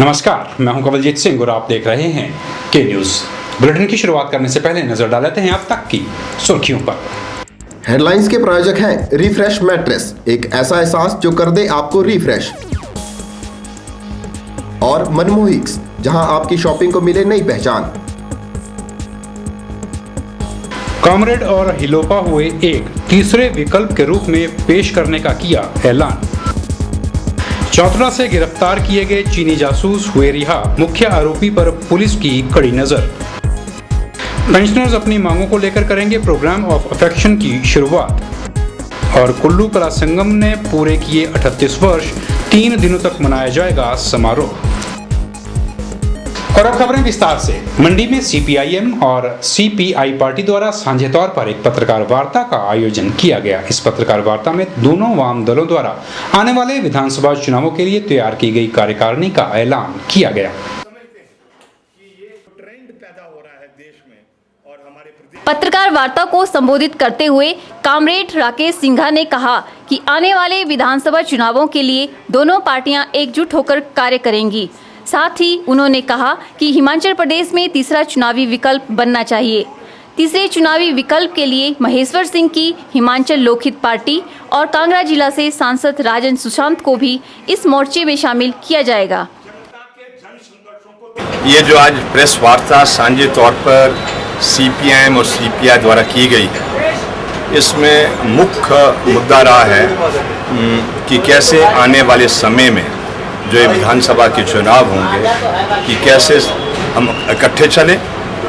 नमस्कार, मैं हूं कवलजीत सिंह और आप देख रहे हैं के न्यूज। बुलेटिन की शुरुआत करने से पहले नजर डाल लेते हैं अब तक की सुर्खियों पर। हेडलाइंस के प्रायोजक हैं रिफ्रेश मैट्रेस, एक ऐसा एहसास जो कर दे आपको रिफ्रेश। और मनमोहिक्स, जहां आपकी शॉपिंग को मिले नई पहचान। कॉमरेड और हिलोपा हुए एक तीसरे विकल्प के रूप में पेश करने का किया ऐलान। चौथरा से गिरफ्तार किए गए चीनी जासूस हुए रिहा, मुख्य आरोपी पर पुलिस की कड़ी नजर। पेंशनर्स अपनी मांगों को लेकर करेंगे प्रोग्राम ऑफ अफेक्शन की शुरुआत। और कुल्लू कला संगम ने पूरे किए 38 वर्ष, 3 दिनों तक मनाया जाएगा समारोह। और अब खबरें विस्तार से। मंडी में सीपीआईएम और सीपीआई पार्टी द्वारा साझे तौर पर एक पत्रकार वार्ता का आयोजन किया गया। इस पत्रकार वार्ता में दोनों वाम दलों द्वारा आने वाले विधानसभा चुनावों के लिए तैयार की गई कार्यकारिणी का ऐलान किया गया। पत्रकार वार्ता को संबोधित करते हुए कॉमरेड राकेश सिंघा ने कहा कि आने वाले विधानसभा चुनावों के लिए दोनों पार्टियां एकजुट होकर कार्य करेंगी। साथ ही उन्होंने कहा कि हिमाचल प्रदेश में तीसरा चुनावी विकल्प बनना चाहिए। तीसरे चुनावी विकल्प के लिए महेश्वर सिंह की हिमाचल लोकहित पार्टी और कांगड़ा जिला से सांसद राजन सुशांत को भी इस मोर्चे में शामिल किया जाएगा। ये जो आज प्रेस वार्ता साझे तौर पर सीपीआईएम और सीपीआई द्वारा की गई है, इसमें मुख्य मुद्दा रहा है कि कैसे आने वाले समय में जो ये विधानसभा के चुनाव होंगे कि कैसे हम इकट्ठे चलें।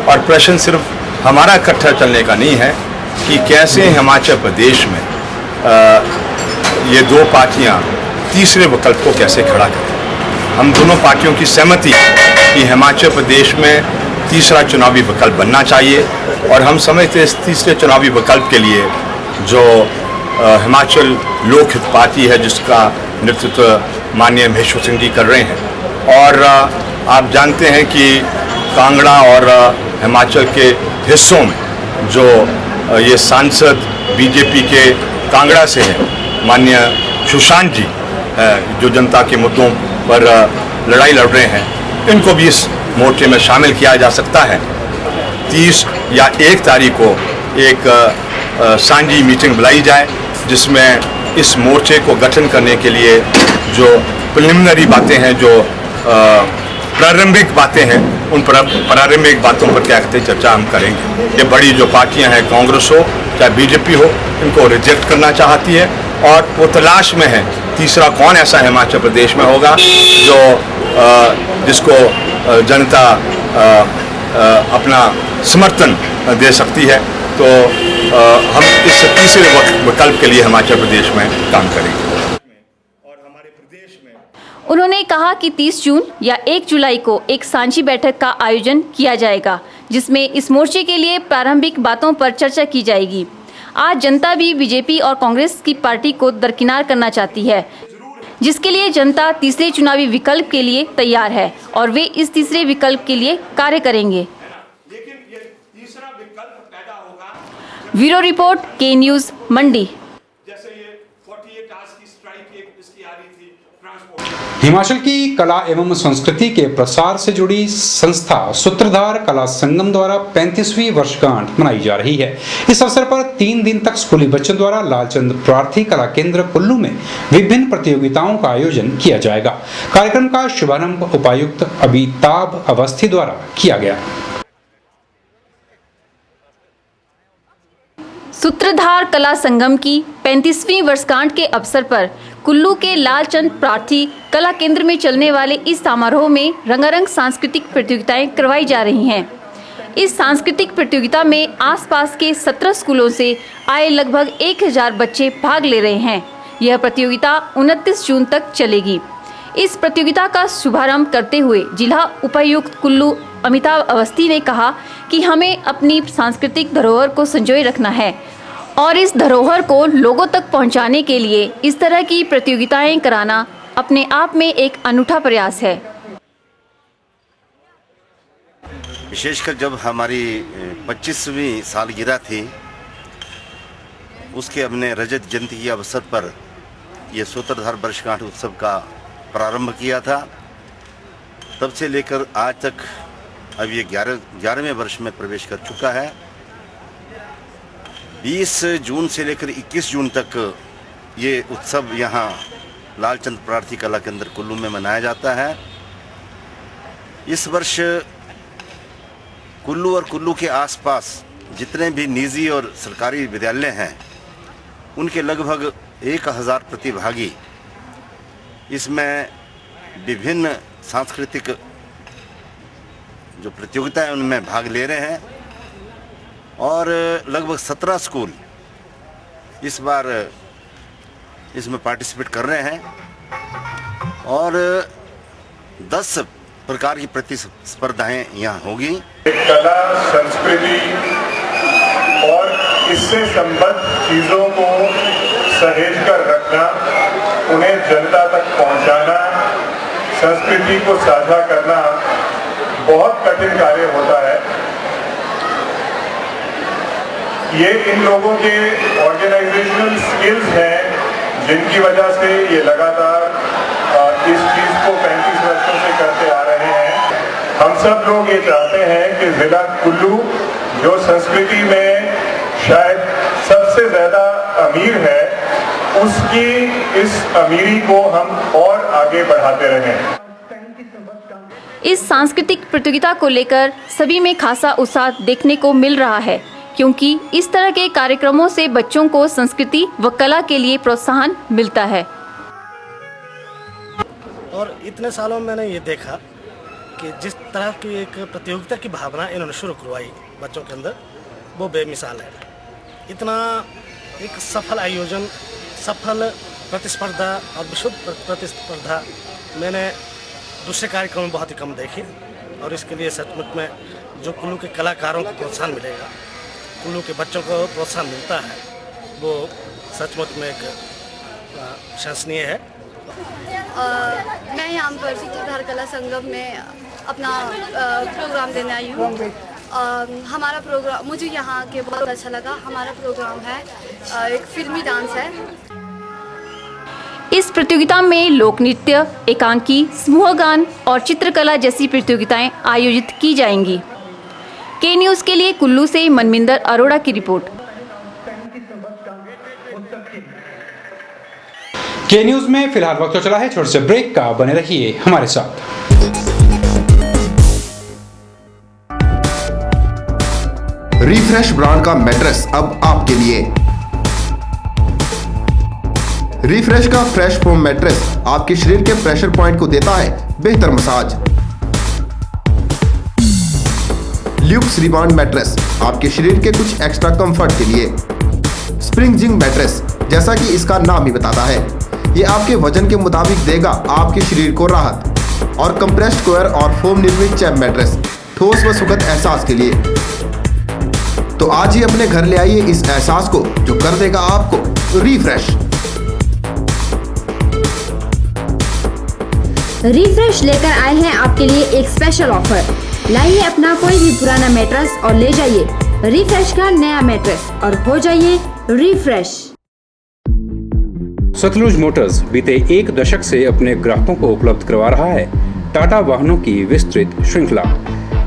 और प्रश्न सिर्फ हमारा इकट्ठा चलने का नहीं है कि कैसे हिमाचल प्रदेश में ये दो पार्टियां तीसरे विकल्प को कैसे खड़ा करें। हम दोनों पार्टियों की सहमति कि हिमाचल प्रदेश में तीसरा चुनावी विकल्प बनना चाहिए। और हम समझते हैं इस तीसरे चुनावी विकल्प के लिए जो हिमाचल लोकहित पार्टी है, जिसका नेतृत्व माननीय महेश्वर सिंह जी कर रहे हैं। और आप जानते हैं कि कांगड़ा और हिमाचल के हिस्सों में जो ये सांसद बीजेपी के कांगड़ा से हैं, माननीय सुशांत जी, जो जनता के मुद्दों पर लड़ाई लड़ रहे हैं, इनको भी इस मोर्चे में शामिल किया जा सकता है। 30 या 1 तारीख को एक सांझी मीटिंग बुलाई जाए, जिसमें इस मोर्चे को गठन करने के लिए जो प्रिलिमिनरी बातें हैं, जो प्रारंभिक बातें हैं, उन प्रारंभिक बातों पर क्या कहते हैं चर्चा हम करेंगे। ये बड़ी जो पार्टियां हैं, कांग्रेस हो चाहे बीजेपी हो, इनको रिजेक्ट करना चाहती है और वो तलाश में है तीसरा कौन ऐसा हिमाचल प्रदेश में होगा जो जिसको जनता अपना समर्थन दे सकती है। तो हम इस तीसरे विकल्प के लिए हिमाचल प्रदेश में काम करेंगे। उन्होंने कहा कि 30 जून या 1 जुलाई को एक सांझी बैठक का आयोजन किया जाएगा, जिसमें इस मोर्चे के लिए प्रारंभिक बातों पर चर्चा की जाएगी। आज जनता भी बीजेपी और कांग्रेस की पार्टी को दरकिनार करना चाहती है, जिसके लिए जनता तीसरे चुनावी विकल्प के लिए तैयार है और वे इस तीसरे विकल्प के लिए कार्य करेंगे। ब्यूरो रिपोर्ट, के न्यूज, मंडी। हिमाचल की कला एवं संस्कृति के प्रसार से जुड़ी संस्था सूत्रधार कला संगम द्वारा 35वीं वर्षगांठ मनाई जा रही है। इस अवसर पर 3 दिन तक स्कूली बच्चों द्वारा लालचंद प्रार्थी कला केंद्र कुल्लू में विभिन्न प्रतियोगिताओं का आयोजन किया जाएगा। कार्यक्रम का शुभारंभ उपायुक्त अमिताभ अवस्थी द्वारा किया गया। सूत्रधार कला संगम की 35वीं वर्षगांठ के अवसर पर कुल्लू के लालचंद प्रार्थी कला केंद्र में चलने वाले इस समारोह में रंगारंग सांस्कृतिक प्रतियोगिताएं करवाई जा रही हैं। इस सांस्कृतिक प्रतियोगिता में आसपास के 17 स्कूलों से आए लगभग 1000 बच्चे भाग ले रहे हैं। यह प्रतियोगिता 29 जून तक चलेगी। इस प्रतियोगिता का शुभारंभ करते हुए जिला उपायुक्त कुल्लू अमिताभ अवस्थी ने कहा कि हमें अपनी सांस्कृतिक धरोहर को संजोए रखना है और इस धरोहर को लोगों तक पहुंचाने के लिए इस तरह की प्रतियोगिताएं कराना अपने आप में एक अनूठा प्रयास है। विशेषकर जब हमारी 25वीं सालगिरह थी, उसके हमने रजत जयंती के अवसर पर ये सूत्रधार वर्षगांठ उत्सव का प्रारंभ किया था। तब से लेकर आज तक अब ये 11वें वर्ष में प्रवेश कर चुका है। 20 जून से लेकर 21 जून तक ये उत्सव यहाँ लालचंद प्रार्थी कला केंद्र कुल्लू में मनाया जाता है। इस वर्ष कुल्लू और कुल्लू के आसपास जितने भी निजी और सरकारी विद्यालय हैं उनके लगभग 1000 प्रतिभागी इसमें विभिन्न सांस्कृतिक जो प्रतियोगिताएं उनमें भाग ले रहे हैं और लगभग 17 स्कूल इस बार इसमें पार्टिसिपेट कर रहे हैं और 10 प्रकार की प्रतिस्पर्धाएं यहाँ होगी। कला, संस्कृति और इससे संबद्ध चीज़ों को सहेज कर रखना, उन्हें जनता तक पहुँचाना, संस्कृति को साझा करना बहुत कठिन कार्य होता है। ये इन लोगों के ऑर्गेनाइजेशनल स्किल्स हैं जिनकी वजह से ये लगातार इस चीज़ को 35 वर्षों से करते आ रहे हैं। हम सब लोग ये चाहते हैं कि जिला कुल्लू जो संस्कृति में शायद सबसे ज़्यादा अमीर है, उसकी इस अमीरी को हम और आगे बढ़ाते रहें। इस सांस्कृतिक प्रतियोगिता को लेकर सभी में खासा उत्साह देखने को मिल रहा है, क्योंकि इस तरह के कार्यक्रमों से बच्चों को संस्कृति व कला के लिए प्रोत्साहन मिलता है। और इतने सालों में मैंने ये देखा कि जिस तरह की एक प्रतियोगिता की भावना इन्होंने शुरू करवाई बच्चों के अंदर, वो बेमिसाल है। इतना एक सफल आयोजन, सफल प्रतिस्पर्धा और विशुद्ध प्रतिस्पर्धा मैंने दूसरे कार्यक्रम में बहुत ही कम देखी और इसके लिए सचमुच में जो कुल्लू के कलाकारों को प्रोत्साहन मिलेगा, कुल्लू के बच्चों को प्रोत्साहन मिलता है, वो सचमुच में एक प्रशंसनीय है। मैं यहाँ पर सूत्रधार कला संगम में अपना प्रोग्राम देने आई हूँ। हमारा प्रोग्राम मुझे यहाँ के बहुत अच्छा लगा। हमारा प्रोग्राम है एक फिल्मी डांस है। इस प्रतियोगिता में लोक नृत्य, एकांकी, समूह गान और चित्रकला जैसी प्रतियोगिताएं आयोजित की जाएंगी। के न्यूज़ के लिए कुल्लू से मनमिंदर अरोड़ा की रिपोर्ट। के न्यूज़ में फिलहाल वक्त तो चला है छोटे से ब्रेक का, बने रहिए हमारे साथ। रिफ्रेश ब्रांड का मैट्रेस अब आपके लिए। रिफ्रेश का फ्रेश फोम मैट्रेस आपके शरीर के प्रेशर पॉइंट को देता है बेहतर मसाज। ल्यूक्स रिबाउंड मैट्रेस आपके शरीर के कुछ एक्स्ट्रा कंफर्ट के लिए। स्प्रिंग जिंग मैट्रेस, जैसा कि इसका नाम ही बताता है, ये आपके वजन के मुताबिक देगा आपके शरीर को राहत। और कंप्रेस्ड कोयर और फोम निर्मित चैप मैट्रेस ठोस व सुखद एहसास के लिए। तो आज ही अपने घर ले आइए इस एहसास को जो कर देगा आपको रिफ्रेश। रिफ्रेश लेकर आए हैं आपके लिए एक स्पेशल ऑफर। लाइए अपना कोई भी पुराना मैट्रेस और ले जाइए रिफ्रेश का नया मैट्रेस और हो जाइए रिफ्रेश। सतलुज मोटर्स बीते एक दशक से अपने ग्राहकों को उपलब्ध करवा रहा है टाटा वाहनों की विस्तृत श्रृंखला।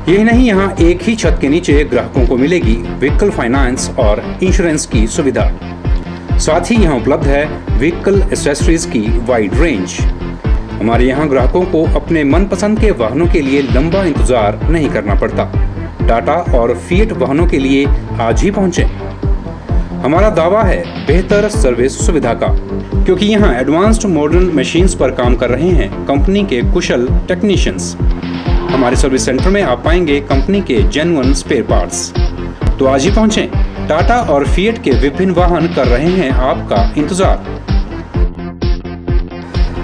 यही नहीं, यहाँ एक ही छत के नीचे ग्राहकों को मिलेगी व्हीकल फाइनेंस और इंश्योरेंस की सुविधा। साथ ही यहाँ उपलब्ध है व्हीकल एक्सेसरीज की वाइड रेंज। हमारे यहाँ ग्राहकों को अपने मनपसंद के वाहनों के लिए लंबा इंतजार नहीं करना पड़ता। टाटा और फिएट वाहनों के लिए आज ही पहुँचें। हमारा दावा है बेहतर सर्विस सुविधा का, क्योंकि यहाँ एडवांस्ड मॉडर्न मशीन्स पर काम कर रहे हैं कंपनी के कुशल टेक्नीशियंस। हमारे सर्विस सेंटर में आप पाएंगे कंपनी के जेन्युइन स्पेयर पार्ट्स। तो आज ही पहुँचें। टाटा और फिएट के विभिन्न वाहन कर रहे हैं आपका इंतजार।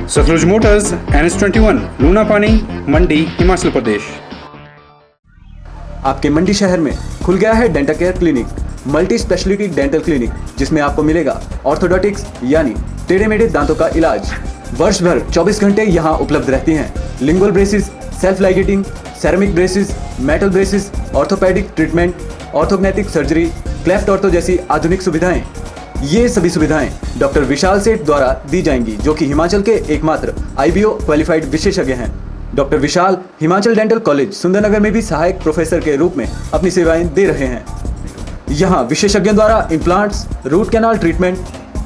सतलुज मोटर्स, NH21, लूनापानी, मंडी, हिमाचल प्रदेश। आपके मंडी शहर में खुल गया है dental care clinic, multi speciality dental clinic, जिसमें आपको मिलेगा ऑर्थोडोंटिक्स यानी टेढ़े मेढ़े दांतों का इलाज। वर्ष भर 24 घंटे यहाँ उपलब्ध रहती हैं। Lingual braces, self ligating, ceramic braces, metal braces, orthopedic treatment, orthognathic surgery, cleft ortho जैसी आधुनिक सुविधाएं। ये सभी सुविधाएं डॉक्टर विशाल सेठ द्वारा दी जाएंगी, जो कि हिमाचल के एकमात्र IBO क्वालिफाइड विशेषज्ञ हैं। डॉक्टर विशाल हिमाचल डेंटल कॉलेज सुंदरनगर में भी सहायक प्रोफेसर के रूप में अपनी सेवाएं दे रहे हैं। यहाँ विशेषज्ञों द्वारा इम्प्लांट्स, रूट कैनाल ट्रीटमेंट,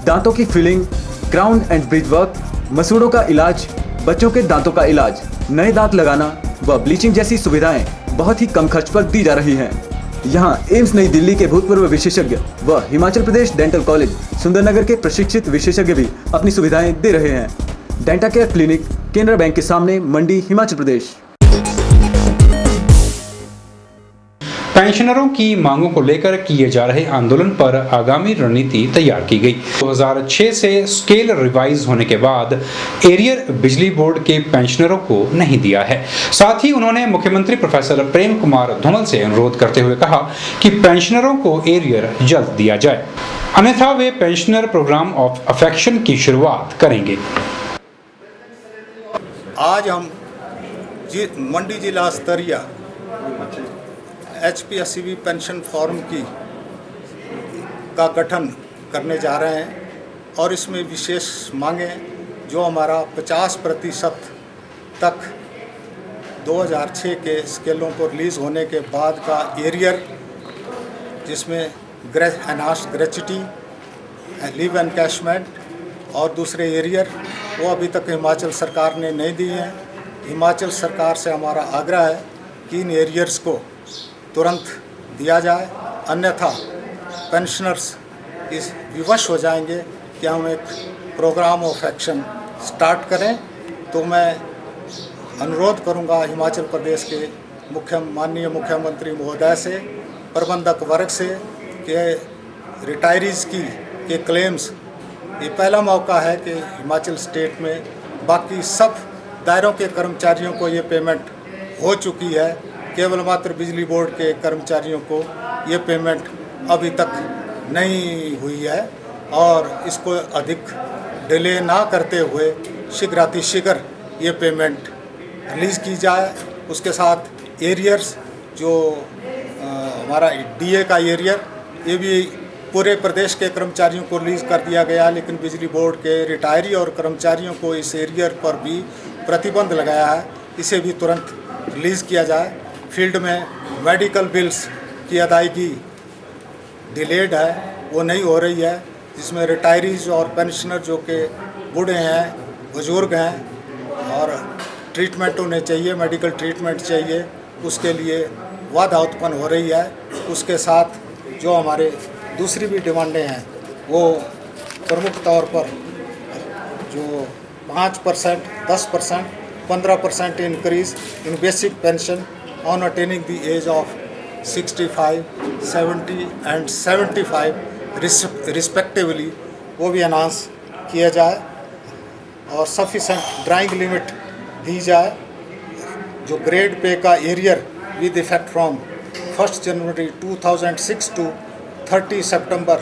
दांतों की filling, crown and bridge work, मसूड़ों का इलाज, बच्चों के दांतों का इलाज, नए दांत लगाना व ब्लीचिंग जैसी सुविधाएं बहुत ही कम खर्च पर दी जा रही हैं। यहाँ एम्स नई दिल्ली के भूतपूर्व विशेषज्ञ व हिमाचल प्रदेश डेंटल कॉलेज सुंदरनगर के प्रशिक्षित विशेषज्ञ भी अपनी सुविधाएं दे रहे हैं। डेंटाकेयर क्लिनिक, केनरा बैंक के सामने, मंडी, हिमाचल प्रदेश। पेंशनरों की मांगों को लेकर किए जा रहे आंदोलन पर आगामी रणनीति तैयार की गई। 2006 से स्केल रिवाइज होने के बाद एरियर बिजली बोर्ड के पेंशनरों को नहीं दिया है। साथ ही उन्होंने मुख्यमंत्री प्रोफेसर प्रेम कुमार धूमल से अनुरोध करते हुए कहा कि पेंशनरों को एरियर जल्द दिया जाए, अन्यथा वे पेंशनर प्रोग्राम ऑफ अफेक्शन की शुरुआत करेंगे। आज हम मंडी जिला स्तरीय HPSCB पेंशन फॉर्म का गठन करने जा रहे हैं और इसमें विशेष मांगें जो हमारा 50% तक 2006 के स्केलों को रिलीज़ होने के बाद का एरियर, जिसमें एनहांस्ड ग्रेच्युटी, लीव एनकैशमेंट और दूसरे एरियर, वो अभी तक हिमाचल सरकार ने नहीं दी हैं। हिमाचल सरकार से हमारा आग्रह है कि इन एरियर्स को तुरंत दिया जाए, अन्यथा पेंशनर्स इस विवश हो जाएंगे कि हम एक प्रोग्राम ऑफ एक्शन स्टार्ट करें। तो मैं अनुरोध करूंगा हिमाचल प्रदेश के माननीय मुख्यमंत्री महोदय से, प्रबंधक वर्ग से कि रिटायरीज़ के क्लेम्स, ये पहला मौका है कि हिमाचल स्टेट में बाकी सब दायरों के कर्मचारियों को ये पेमेंट हो चुकी है, केवल मात्र बिजली बोर्ड के कर्मचारियों को ये पेमेंट अभी तक नहीं हुई है और इसको अधिक डिले ना करते हुए शीघ्रातिशीघ्र ये पेमेंट रिलीज़ की जाए। उसके साथ एरियर्स जो हमारा DA का एरियर, ये भी पूरे प्रदेश के कर्मचारियों को रिलीज़ कर दिया गया, लेकिन बिजली बोर्ड के रिटायरी और कर्मचारियों को इस एरियर पर भी प्रतिबंध लगाया है, इसे भी तुरंत रिलीज़ किया जाए। फील्ड में मेडिकल बिल्स की अदायगी डिलेड है, वो नहीं हो रही है, जिसमें रिटायरीज और पेंशनर जो कि बूढ़े हैं, बुजुर्ग हैं और ट्रीटमेंट उन्हें चाहिए, मेडिकल ट्रीटमेंट चाहिए, उसके लिए बाधा उत्पन्न हो रही है। उसके साथ जो हमारे दूसरी भी डिमांडें हैं, वो प्रमुख तौर पर जो 5%, 10%, 15% increase in basic pension on attaining the age of 65, 70 and 75 respectively, वो भी अनाउंस किया जाए और सफिशेंट ड्राइंग लिमिट दी जाए। जो ग्रेड पे का एरियर विद इफेक्ट फ्रॉम 1 जनवरी 2006 टू 30 सितंबर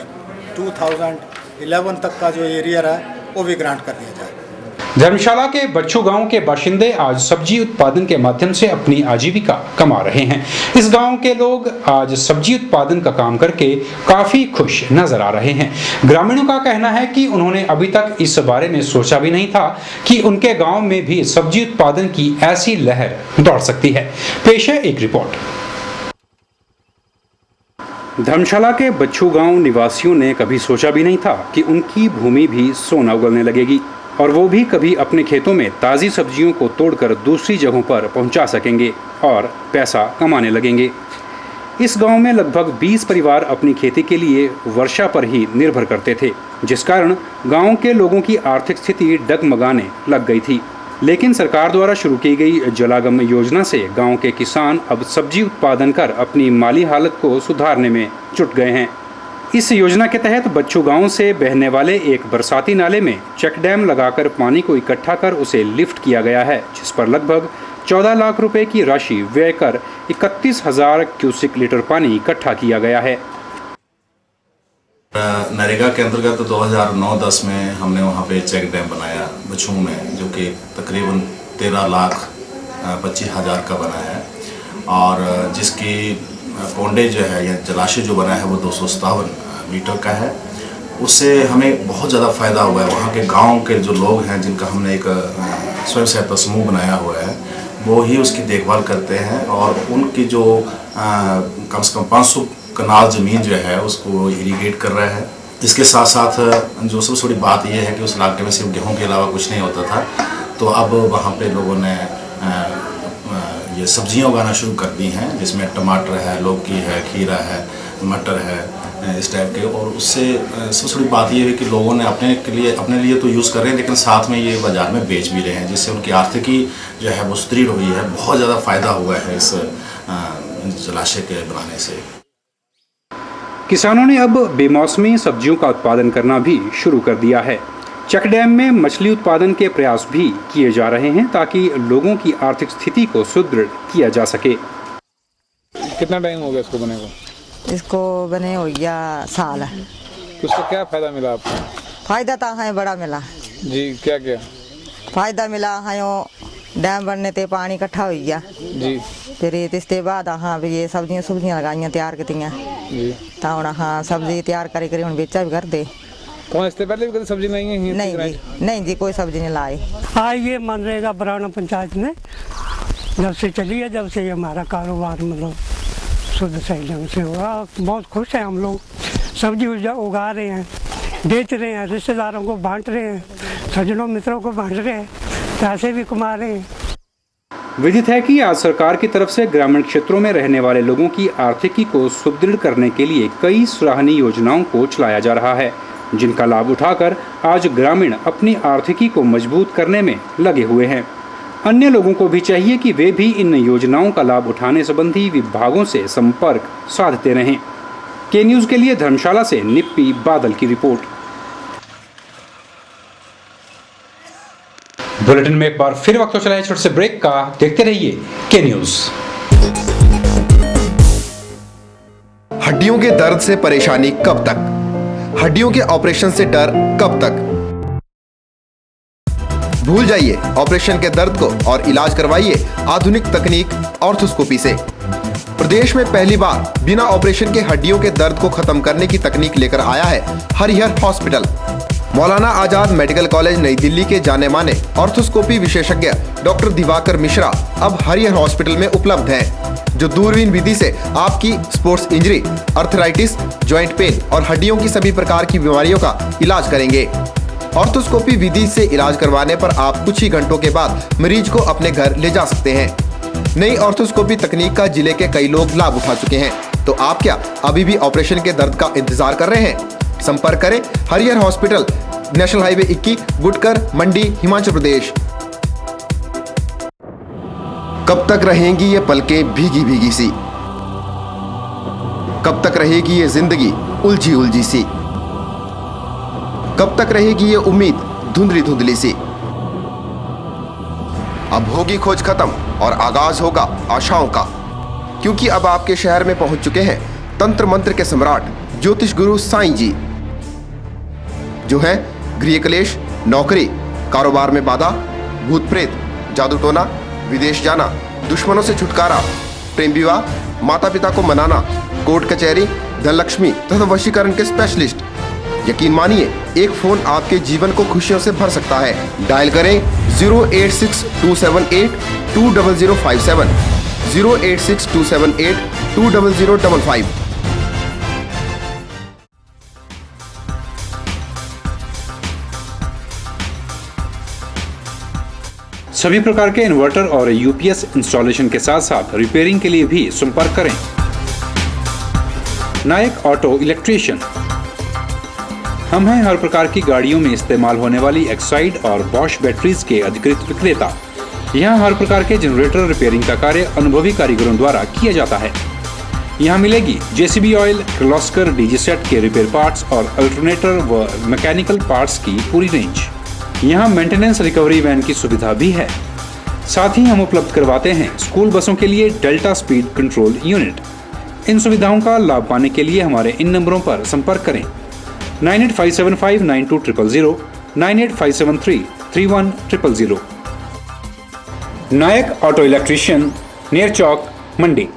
2011 तक का जो एरियर है वो भी ग्रांट कर दिया जाए। धर्मशाला के बच्चू गांव के बाशिंदे आज सब्जी उत्पादन के माध्यम से अपनी आजीविका कमा रहे हैं। इस गांव के लोग आज सब्जी उत्पादन का काम करके काफी खुश नजर आ रहे हैं। ग्रामीणों का कहना है कि उन्होंने अभी तक इस बारे में सोचा भी नहीं था कि उनके गांव में भी सब्जी उत्पादन की ऐसी लहर दौड़ सकती है। पेश है एक रिपोर्ट। धर्मशाला के बच्चू गांव निवासियों ने कभी सोचा भी नहीं था कि उनकी भूमि भी सोना उगलने लगेगी और वो भी कभी अपने खेतों में ताज़ी सब्जियों को तोड़कर दूसरी जगहों पर पहुंचा सकेंगे और पैसा कमाने लगेंगे। इस गांव में लगभग 20 परिवार अपनी खेती के लिए वर्षा पर ही निर्भर करते थे, जिस कारण गांव के लोगों की आर्थिक स्थिति डगमगाने लग गई थी। लेकिन सरकार द्वारा शुरू की गई जलागम योजना से गांव के किसान अब सब्जी उत्पादन कर अपनी माली हालत को सुधारने में जुट गए हैं। इस योजना के तहत बच्चू गांव से बहने वाले एक बरसाती नाले में चेक डैम लगाकर पानी को इकट्ठा कर उसे लिफ्ट किया गया है, जिस पर लगभग 14 लाख रुपए की राशि व्यय कर 31,000 क्यूसिक लीटर पानी इकट्ठा किया गया है। नरेगा के अंतर्गत 2009-10 में हमने वहाँ पे चेक डैम बनाया बच्चू में, जो कि तकरीबन 13,25,000 का बना है और जिसकी पौंडे जो है या जलाशय जो बना है वो 257 मीटर का है। उससे हमें बहुत ज़्यादा फ़ायदा हुआ है। वहाँ के गांव के जो लोग हैं जिनका हमने एक स्वयं सहायता समूह बनाया हुआ है, वो ही उसकी देखभाल करते हैं और उनकी जो कम से कम 500 कनाल ज़मीन जो है उसको इरीगेट कर रहा है। इसके साथ साथ जो सबसे बड़ी बात यह है कि उस इलाके में सिर्फ गेहूं के अलावा कुछ नहीं होता था, तो अब वहाँ पे लोगों ने ये सब्जियां उगाना शुरू कर दी हैं, जिसमें टमाटर है, लौकी है, खीरा है, मटर है, इस टाइप के। और उससे सबसे बड़ी बात यह है कि लोगों ने अपने लिए तो यूज़ कर रहे हैं, लेकिन साथ में ये बाज़ार में बेच भी रहे हैं, जिससे उनकी आर्थिकी जो है वो सुदृढ़ हुई है। बहुत ज़्यादा फ़ायदा हुआ है इस जलाशय के बनाने से। किसानों ने अब बेमौसमी सब्जियों का उत्पादन करना भी शुरू कर दिया है। चक डैम में मछली उत्पादन के प्रयास भी किए जा रहे हैं ताकि लोगों की आर्थिक स्थिति को सुदृढ़ किया जा सके। कितना टाइम हो गया इसको बने को? इसको बने हो गया साल। उसका क्या फायदा मिला आपको? फायदा तो है बड़ा मिला जी। क्या क्या फायदा मिला है? डैम बनने ते पानी इकट्ठा हो गया जी। फिर इसके बाद हाँ भी ये सब्जियां लगाइया तैयार कीतियां जी। तो हम हाँ सब्जी तैयार करी हम बेचा भी कर दे। कौन इससे पहले भी कभी सब्जी नहीं है? नहीं जी कोई सब्जी नहीं लाई। हाँ ये मनरेगा बराना पंचायत में जब से चली है, जब से हमारा कारोबार मतलब शुद्ध सही ढंग से हुआ, बहुत खुश हैं हम लोग। सब्जी उगा रहे हैं, बेच रहे हैं, रिश्तेदारों को बांट रहे हैं, सज्जनों मित्रों को बांट रहे हैं, पैसे भी कमा रहे हैं। विदित है कि आज सरकार की तरफ से ग्रामीण क्षेत्रों में रहने वाले लोगों की आर्थिकी को सुदृढ़ करने के लिए कई सराहनीय योजनाओं को चलाया जा रहा है, जिनका लाभ उठाकर आज ग्रामीण अपनी आर्थिकी को मजबूत करने में लगे हुए हैं। अन्य लोगों को भी चाहिए कि वे भी इन योजनाओं का लाभ उठाने संबंधी विभागों से संपर्क साधते रहें। के न्यूज़ के लिए धर्मशाला से निप्पी बादल की रिपोर्ट। बुलेटिन में एक बार फिर वक्त हो चला है छोटे से ब्रेक का। देखते रहिए के न्यूज़। हड्डियों के दर्द से परेशानी कब तक? हड्डियों के ऑपरेशन से डर कब तक? भूल जाइए ऑपरेशन के दर्द को और इलाज करवाइए आधुनिक तकनीक ऑर्थोस्कोपी से। प्रदेश में पहली बार बिना ऑपरेशन के हड्डियों के दर्द को खत्म करने की तकनीक लेकर आया है Harihar hospital. Maulana Azad medical college नई दिल्ली के जाने माने ऑर्थोस्कोपी विशेषज्ञ डॉक्टर दिवाकर मिश्रा अब हरिहर हॉस्पिटल में उपलब्ध हैं, जो दूरबीन विधि से आपकी sports injury, arthritis, joint pain और हड्डियों की सभी प्रकार की बीमारियों का इलाज करेंगे। ऑर्थोस्कोपी विधि से इलाज करवाने पर आप कुछ ही घंटों के बाद मरीज को अपने घर ले जा सकते हैं। नई ऑर्थोस्कोपी तकनीक का जिले के कई लोग लाभ उठा चुके हैं, तो आप क्या अभी भी ऑपरेशन के दर्द का इंतजार कर रहे हैं? संपर्क करें Harihar hospital, national highway 21, Gutkar, मंडी, हिमाचल प्रदेश। कब तक रहेंगी ये पलकें भीगी भीगी सी? कब तक रहेगी ये जिंदगी उलझी उलझी सी? कब तक रहेगी ये उम्मीद धुंधली धुंधली सी? अब होगी खोज खत्म और आगाज होगा आशाओं का, क्योंकि अब आपके शहर में पहुंच चुके हैं तंत्र मंत्र के सम्राट ज्योतिष गुरु साईं जी, जो है गृह क्लेश, नौकरी, कारोबार में बाधा, भूत प्रेत, जादू टोना, विदेश जाना, दुश्मनों से छुटकारा, प्रेम विवाह, माता पिता को मनाना, कोर्ट कचहरी, धनलक्ष्मी तथा वशीकरण के स्पेशलिस्ट। यकीन मानिए एक फोन आपके जीवन को खुशियों से भर सकता है। डायल करें 086-278-20057, 086-278-20055। सभी प्रकार के इन्वर्टर और यूपीएस इंस्टॉलेशन के साथ साथ रिपेयरिंग के लिए भी संपर्क करें नायक ऑटो इलेक्ट्रीशियन। हम हैं हर प्रकार की गाड़ियों में इस्तेमाल होने वाली एक्साइड और बॉश बैटरीज के अधिकृत विक्रेता। यहाँ हर प्रकार के जनरेटर रिपेयरिंग का कार्य अनुभवी कारीगरों द्वारा किया जाता है। यहाँ मिलेगी JCB oil, Kirloskar DG set के रिपेयर पार्ट्स और अल्टरनेटर व मैकेनिकल पार्ट्स की पूरी रेंज। यहाँ मेंटेनेंस रिकवरी वैन की सुविधा भी है। साथ ही हम उपलब्ध करवाते हैं स्कूल बसों के लिए डेल्टा स्पीड कंट्रोल यूनिट। इन सुविधाओं का लाभ पाने के लिए हमारे इन नंबरों पर संपर्क करें 9857592000, 9857331000। नायक ऑटो इलेक्ट्रीशियन, नियर चौक, मंडी।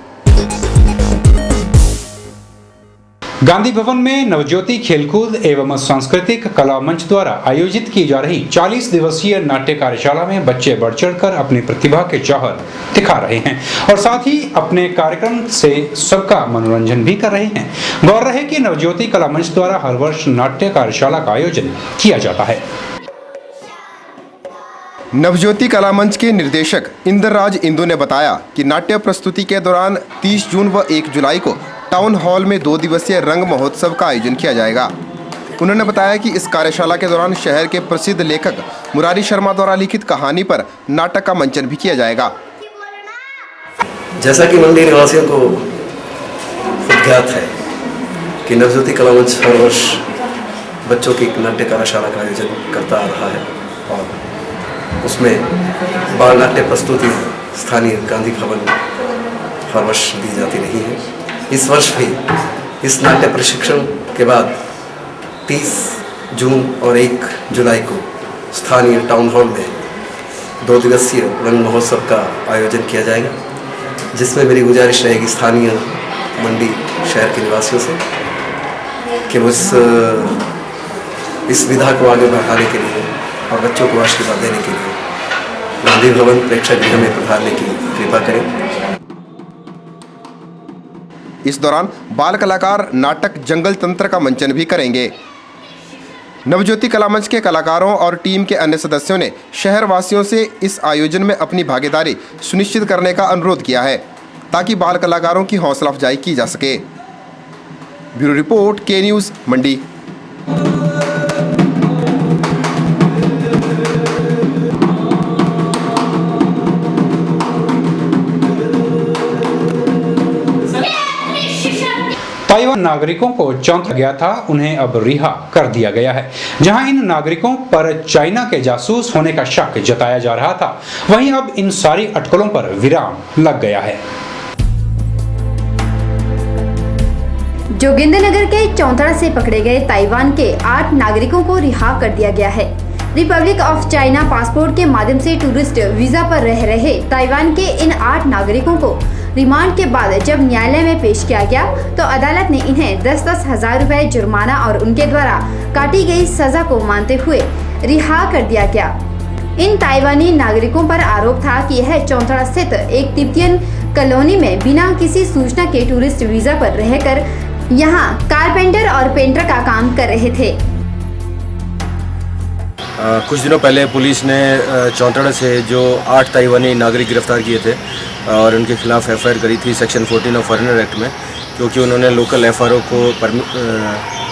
गांधी भवन में नवज्योति खेलकूद एवं सांस्कृतिक कला मंच द्वारा आयोजित की जा रही 40 दिवसीय नाट्य कार्यशाला में बच्चे बढ़ चढ़कर अपनी प्रतिभा के जौहर दिखा रहे हैं और साथ ही अपने कार्यक्रम से सबका मनोरंजन भी कर रहे हैं। गौर रहे कि नवज्योति कला मंच द्वारा हर वर्ष नाट्य कार्यशाला का आयोजन किया जाता है। नवज्योति कला मंच के निर्देशक इंद्रराज इंदु ने बताया कि नाट्य प्रस्तुति के दौरान 30 जून व 1 जुलाई को टाउन हॉल में 2 दिवसीय रंग महोत्सव का आयोजन किया जाएगा। उन्होंने बताया कि इस कार्यशाला के दौरान शहर के प्रसिद्ध लेखक मुरारी शर्मा द्वारा लिखित कहानी पर नाटक का मंचन भी किया जाएगा। जैसा कि मंडी निवासियों को खुद ज्ञात है कि नवज्योति कला मंच हर वर्ष बच्चों की नाट्य कार्यशाला का आयोजन करता आ रहा है और उसमें बाल नाट्य प्रस्तुति स्थानीय गांधी भवन हर वर्ष दी जाती रही है। इस वर्ष भी इस नाट्य प्रशिक्षण के बाद 30 जून और 1 जुलाई को स्थानीय टाउन हॉल में 2 दिवसीय रंग महोत्सव का आयोजन किया जाएगा, जिसमें मेरी गुजारिश रहेगी स्थानीय मंडी शहर के निवासियों से कि वो इस विधा को आगे बढ़ाने के लिए और बच्चों को आशीर्वाद देने के लिए गांधी भवन प्रेक्षागृह में पधारने की कृपा करें। इस दौरान बाल कलाकार नाटक जंगल तंत्र का मंचन भी करेंगे। नवज्योति कला मंच के कलाकारों और टीम के अन्य सदस्यों ने शहर वासियों से इस आयोजन में अपनी भागीदारी सुनिश्चित करने का अनुरोध किया है ताकि बाल कलाकारों की हौसला अफजाई की जा सके। ब्यूरो रिपोर्ट, के न्यूज़, मंडी। ताइवान नागरिकों को चौंका गया था, उन्हें अब रिहा कर दिया गया है। जहां इन नागरिकों पर चाइना के जासूस होने का शक जताया जा रहा था, वहीं अब इन सारी अटकलों पर विराम लग गया है। जोगिंदरनगर के चौंतड़ा से पकड़े गए ताइवान के 8 नागरिकों को रिहा कर दिया गया है। रिपब्लिक ऑफ चाइना पासपोर्ट के माध्यम से टूरिस्ट वीजा पर रह रहे ताइवान के इन 8 नागरिकों को रिमांड के बाद जब न्यायालय में पेश किया गया तो अदालत ने इन्हें 10-10 हजार रुपए जुर्माना और उनके द्वारा काटी गई सजा को मानते हुए रिहा कर दिया गया। इन ताइवानी नागरिकों पर आरोप था कि यह चौंतड़ा स्थित एक तिब्बतियन कॉलोनी में बिना किसी सूचना के टूरिस्ट वीजा पर रहकर यहाँ कारपेंटर और पेंटर का काम कर रहे थे। कुछ दिनों पहले पुलिस ने चौंतड़ा से जो 8 ताइवानी नागरिक गिरफ्तार किए थे और उनके खिलाफ एफआईआर करी थी सेक्शन 14 ऑफ फॉरेनर एक्ट में, क्योंकि उन्होंने लोकल एफआरओ को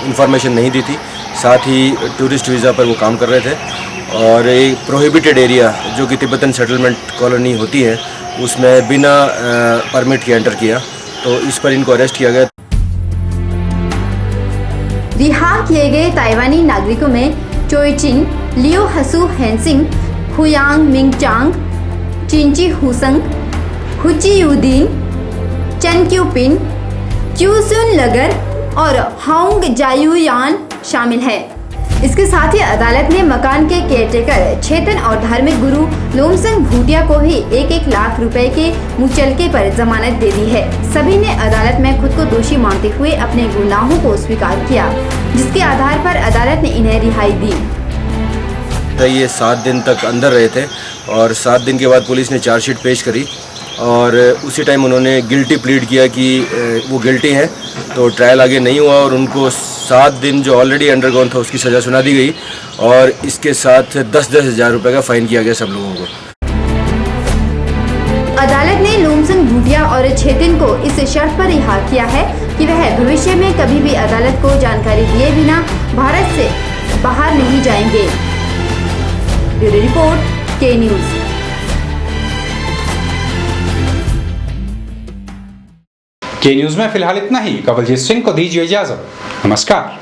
इंफॉर्मेशन नहीं दी थी। साथ ही टूरिस्ट वीज़ा पर वो काम कर रहे थे और एक प्रोहिबिटेड एरिया जो कि तिब्बतन सेटलमेंट कॉलोनी होती है उसमें बिना परमिट के एंटर किया, तो इस पर इनको अरेस्ट किया गया। रिहा किए गए ताइवानी नागरिकों में चोइचिन, लियो हसु हेनसिंग, हुयांग मिंगचांग, चिंची हुसंग, हुची युदीन, चन क्यूपिन, क्यूसुन लगर और हांग जायुयान शामिल है। इसके साथ ही अदालत ने मकान के केयरटेकर छेतन और धार्मिक गुरु लोमसंग भूटिया को ही 1-1 लाख रुपए के मुचलके पर जमानत दे दी है। सभी ने अदालत में खुद को दोषी मानते हुए अपने गुनाहों को स्वीकार किया, जिसके आधार पर अदालत ने इन्हें रिहाई दी। ये 7 दिन तक अंदर रहे थे और 7 दिन के बाद पुलिस ने चार्जशीट पेश करी और उसी टाइम उन्होंने गिल्टी प्लीड किया कि वो गिल्टी हैं, तो ट्रायल आगे नहीं हुआ और उनको 7 दिन जो ऑलरेडी अंडरगोन था उसकी सज़ा सुना दी गई और इसके साथ 10-10 हज़ार रुपये का फाइन किया गया सब लोगों को। अदालत ने लोमसंग भूटिया और छेतिन को इस शर्त पर रिहा किया है कि वह भविष्य में कभी भी अदालत को जानकारी दिए बिना भारत से बाहर नहीं जाएंगे। ब्यूरो रिपोर्ट, के न्यूज़। के न्यूज़ में फिलहाल इतना ही। कवलजीत सिंह को दीजिए इजाजत। नमस्कार।